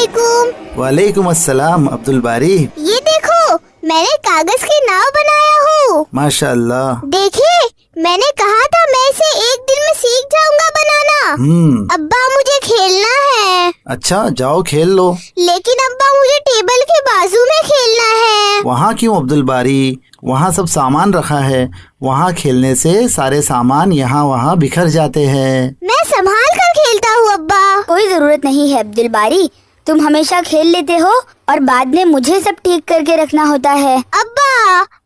علیکم۔ وعلیکم السلام عبدل باری۔ یہ دیکھو میں نے کاغذ کی ناؤ بنایا ہوں۔ ماشاء اللہ۔ دیکھیے میں نے کہا تھا میں اسے ایک دن میں سیکھ جاؤں گا بنانا۔ ابا مجھے کھیلنا ہے۔ اچھا جاؤ کھیل لو۔ لیکن ابا مجھے ٹیبل کے بازو میں کھیلنا ہے۔ وہاں کیوں عبدل باری؟ وہاں سب سامان رکھا ہے، وہاں کھیلنے سے سارے سامان یہاں وہاں بکھر جاتے ہیں۔ میں سنبھال کر کھیلتا ہوں ابا۔ کوئی ضرورت نہیں ہے عبدل باری، تم ہمیشہ کھیل لیتے ہو اور بعد میں مجھے سب ٹھیک کر کے رکھنا ہوتا ہے۔ ابا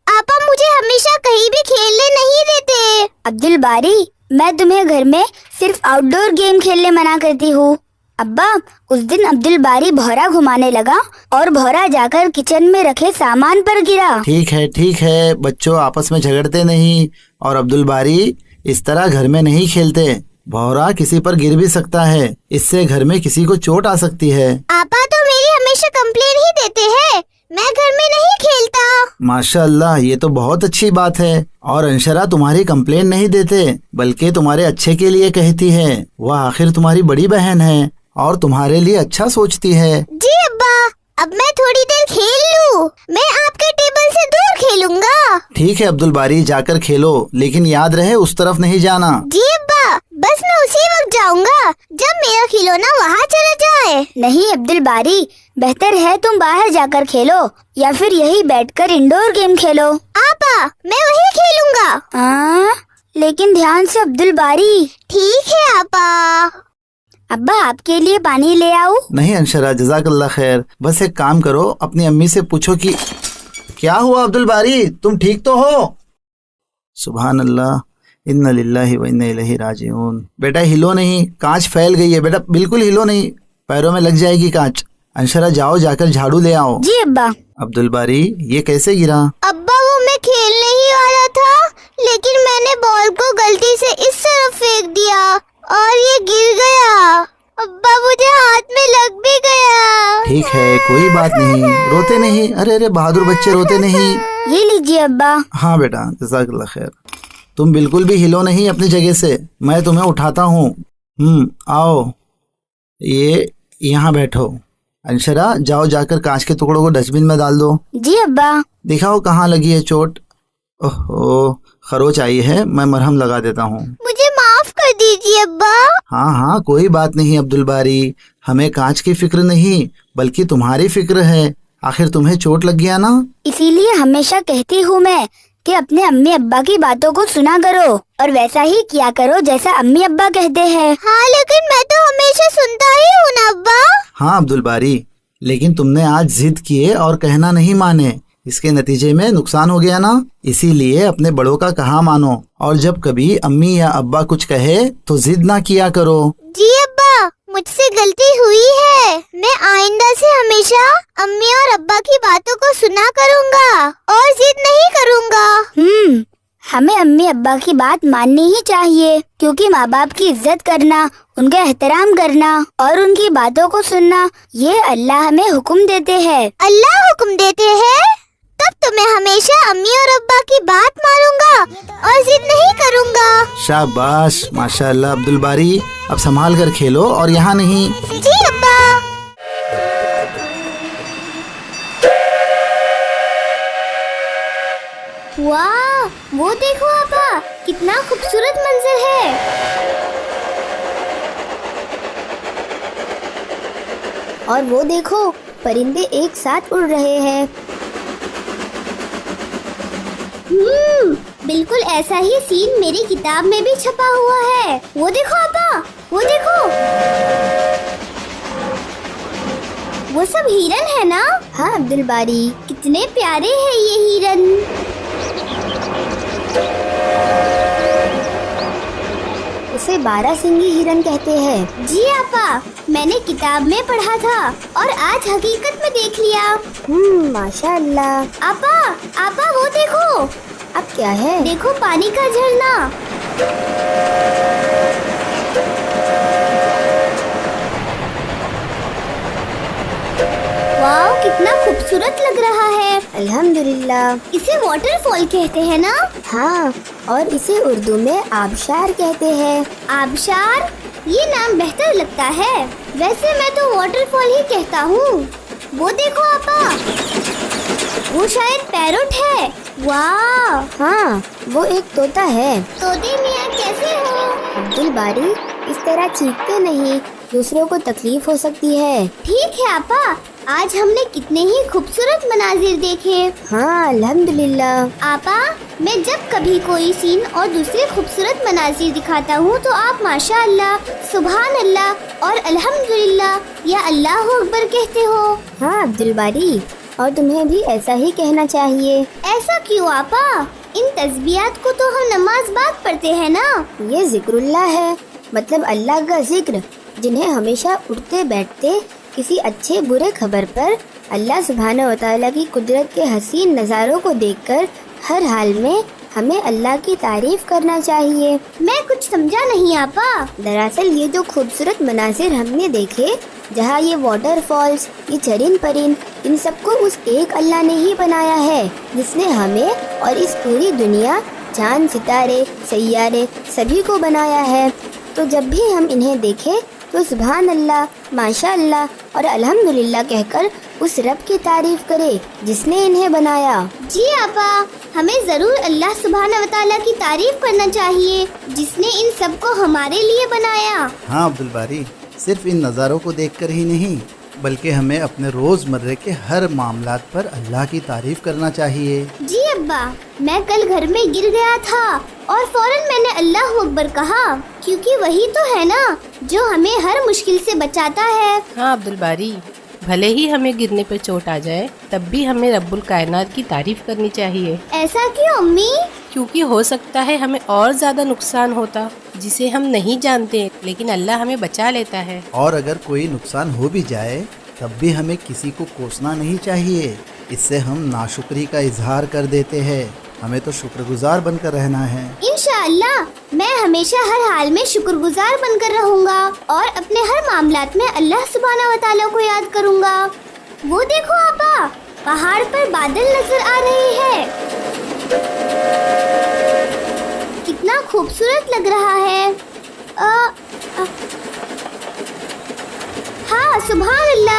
آپا مجھے ہمیشہ کہیں بھی کھیلنے نہیں دیتے۔ عبدل باری میں تمہیں گھر میں صرف آؤٹ ڈور گیم کھیلنے منع کرتی ہوں۔ ابا اس دن عبدل باری بھورا گھمانے لگا اور بھورا جا کر کچن میں رکھے سامان پر گرا۔ ٹھیک ہے بچوں آپس میں جھگڑتے نہیں، اور عبدل باری اس طرح گھر میں نہیں کھیلتے۔ بھورا کسی پر گر بھی سکتا ہے، اس سے گھر میں کسی کو چوٹ آ سکتی ہے۔ آپا تو میری ہمیشہ کمپلین ہی دیتے ہیں، میں گھر میں نہیں کھیلتا۔ ماشاء اللہ یہ تو بہت اچھی بات ہے، اور انشرا تمہاری کمپلین نہیں دیتے بلکہ تمہارے اچھے کے لیے کہتی ہے۔ وہ آخر تمہاری بڑی بہن ہے اور تمہارے لیے اچھا سوچتی ہے۔ جی ابا اب میں تھوڑی دیر کھیل لوں، میں آپ کے ٹیبل سے دور کھیلوں گا۔ ٹھیک ہے عبدل باری جا کر کھیلو، لیکن یاد رہے اس طرف نہیں جانا۔ جی ابا بس میں اسی وقت جاؤں گا جب میرا کھلونا وہاں چلا جائے۔ نہیں عبدل باری، بہتر ہے تم باہر جا کر کھیلو یا پھر یہی بیٹھ کر انڈور گیم کھیلو۔ آپا میں وہی کھیلوں گا۔ لیکن دھیان سے عبدل باری۔ ٹھیک ہے آپا۔ ابا آپ کے لیے پانی لے آؤ؟ نہیں انشرا جزاک اللہ خیر، بس ایک کام کرو اپنی امی سے پوچھو کہ کیا ہوا عبدل باری، تم ٹھیک تو ہو؟ سبحان اللہ، ان للہ و انا الیہ راجعون۔ بیٹا ہلو نہیں، کانچ پھیل گئی ہے بیٹا، بالکل ہلو نہیں، پیروں میں لگ جائے گی کانچ۔ انشرا جاؤ جا کر جھاڑو لے آؤ۔ جی ابا۔ عبدل باری یہ کیسے گرا؟ ابا وہ میں کھیلنے ہی والا تھا، لیکن میں نے بال کو غلطی سے اس طرف پھینک دیا اور یہ گر گیا۔ ابا مجھے ہاتھ میں لگ بھی گیا۔ ٹھیک ہے کوئی بات نہیں، روتے نہیں، ارے بہادر بچے روتے نہیں۔ یہ لیجیے ابا۔ ہاں بیٹا جزاک اللہ خیر، تم بالکل بھی ہلو نہیں اپنی جگہ سے، میں تمہیں اٹھاتا ہوں۔ آؤ یہ یہاں بیٹھو۔ انشرا جاؤ جا کر کانچ کے ٹکڑوں کو ڈسٹ بن میں ڈال دو۔ جی ابا۔ دکھاؤ کہاں لگی ہے چوٹ۔ اوہو خروچ آئی ہے، میں مرہم لگا دیتا ہوں۔ مجھے معاف کر دیجیے ابا۔ ہاں کوئی بات نہیں عبدل باری، ہمیں کانچ کی فکر نہیں بلکہ تمہاری فکر ہے، آخر تمہیں چوٹ لگ گیا نا۔ اسی لیے ہمیشہ کہتی ہوں میں کہ اپنے امی ابا کی باتوں کو سنا کرو اور ویسا ہی کیا کرو جیسا امی ابا کہتے ہیں۔ ہاں لیکن میں تو ہمیشہ سنتا ہی ہوں نا ابا۔ ہاں عبدل باری، لیکن تم نے آج ضد کیے اور کہنا نہیں مانے، اس کے نتیجے میں نقصان ہو گیا نا۔ اسی لیے اپنے بڑوں کا کہا مانو، اور جب کبھی امی یا ابا کچھ کہے تو ضد نہ کیا کرو۔ جی ابا مجھ سے غلطی ہوئی ہے، میں آئندہ سے ہمیشہ امی اور ابا کی باتوں کو سنا کروں گا اور ضد نہیں کروں گا۔ ہمیں امی ابا کی بات ماننی ہی چاہیے، کیونکہ ماں باپ کی عزت کرنا، ان کا احترام کرنا اور ان کی باتوں کو سننا یہ اللہ ہمیں حکم دیتے ہیں۔ اللہ حکم دیتے ہیں؟ تب تو میں ہمیشہ امی اور ابا کی بات مانوں گا اور ضد نہیں کروں گا۔ شاباش ماشاء اللہ عبدل باری، اب سنبھال کر کھیلو اور یہاں نہیں۔ جی ابا۔ واہ وہ دیکھو ابا کتنا خوبصورت منظر ہے۔ اور وہ دیکھو پرندے ایک ساتھ اڑ رہے ہیں۔ بالکل ایسا ہی سین میری کتاب میں بھی چھپا ہوا ہے، وہ دیکھو ابا، وہ دیکھو، وہ سب ہرن ہے نا؟ ہاں عبدل باری۔ کتنے پیارے ہیں یہ ہرن۔ اسے 12 سینگی ہرن کہتے ہیں۔ جی آپا میں نے کتاب میں پڑھا تھا اور آج حقیقت میں دیکھ لیا۔ ماشاء اللہ۔ آپا وہ دیکھو، اب کیا ہے؟ دیکھو پانی کا جھرنا۔ واو کتنا خوبصورت لگ رہا ہے۔ الحمدللہ۔ اسے واٹر فال کہتے ہیں نا؟ ہاں، اور اسے اردو میں آبشار کہتے ہیں۔ آبشار؟ یہ نام بہتر لگتا ہے. ویسے میں تو واٹر فال ہی کہتا ہوں. وہ دیکھو آپا, وہ شاید پیروٹ ہے. واہ, ہاں وہ ایک طوطا ہے. طوطے میاں کیسے ہو؟ عبد الباری اس طرح چیختے نہیں, دوسروں کو تکلیف ہو سکتی ہے. ٹھیک ہے آپا, آج ہم نے کتنے ہی خوبصورت مناظر دیکھے. ہاں الحمدللہ. آپا, میں جب کبھی کوئی سین اور دوسرے خوبصورت مناظر دکھاتا ہوں تو آپ ماشاء اللہ, سبحان اللہ اور الحمدللہ یا اللہ اکبر کہتے ہو. ہاں عبد الباری, اور تمہیں بھی ایسا ہی کہنا چاہیے. ایسا کیوں آپا؟ ان تسبیحات کو تو ہم نماز بعد پڑھتے ہیں نا. یہ ذکر اللہ ہے, مطلب اللہ کا ذکر, جنہیں ہمیشہ اٹھتے بیٹھتے کسی اچھے برے خبر پر اللہ سبحانہ و تعالیٰ کی قدرت کے حسین نظاروں کو دیکھ کر ہر حال میں ہمیں اللہ کی تعریف کرنا چاہیے. میں کچھ سمجھا نہیں آپا. دراصل یہ جو خوبصورت مناظر ہم نے دیکھے, جہاں یہ واٹر فالز, یہ چرند پرند, ان سب کو اس ایک اللہ نے ہی بنایا ہے, جس نے ہمیں اور اس پوری دنیا, چاند, ستارے, سیارے سبھی کو بنایا ہے. تو جب بھی ہم انہیں دیکھیں تو سبحان اللہ, ماشاء اللہ اور الحمدللہ کہہ کر اس رب کی تعریف کرے جس نے انہیں بنایا. جی آپا, ہمیں ضرور اللہ سبحانہ و تعالیٰ کی تعریف کرنا چاہیے جس نے ان سب کو ہمارے لیے بنایا. ہاں عبد الباری, صرف ان نظاروں کو دیکھ کر ہی نہیں بلکہ ہمیں اپنے روز مرے کے ہر معاملات پر اللہ کی تعریف کرنا چاہیے. جی ابا, میں کل گھر میں گر گیا تھا اور فوراً میں نے اللہ اکبر کہا, کیونکہ وہی تو ہے نا جو ہمیں ہر مشکل سے بچاتا ہے. ہاں عبد الباری, بھلے ہی ہمیں گرنے پر چوٹ آ جائے تب بھی ہمیں رب الکائنات کی تعریف کرنی چاہیے. ایسا کیوں امی؟ کیونکہ ہو سکتا ہے ہمیں اور زیادہ نقصان ہوتا جسے ہم نہیں جانتے, لیکن اللہ ہمیں بچا لیتا ہے. اور اگر کوئی نقصان ہو بھی جائے تب بھی ہمیں کسی کو کوسنا نہیں چاہیے, اس سے ہم ناشکری کا اظہار کر دیتے ہیں. ہمیں تو شکر گزار بن کر رہنا ہے. انشاءاللہ میں ہمیشہ ہر حال میں شکر گزار بن کر رہوں گا اور اپنے ہر معاملات میں اللہ سبحانہ و تعالیٰ کو یاد کروں گا. وہ دیکھو آپا, پہاڑ پر بادل نظر آ رہے ہیں. کتنا خوبصورت لگ رہا ہے. ہاں سبحان اللہ,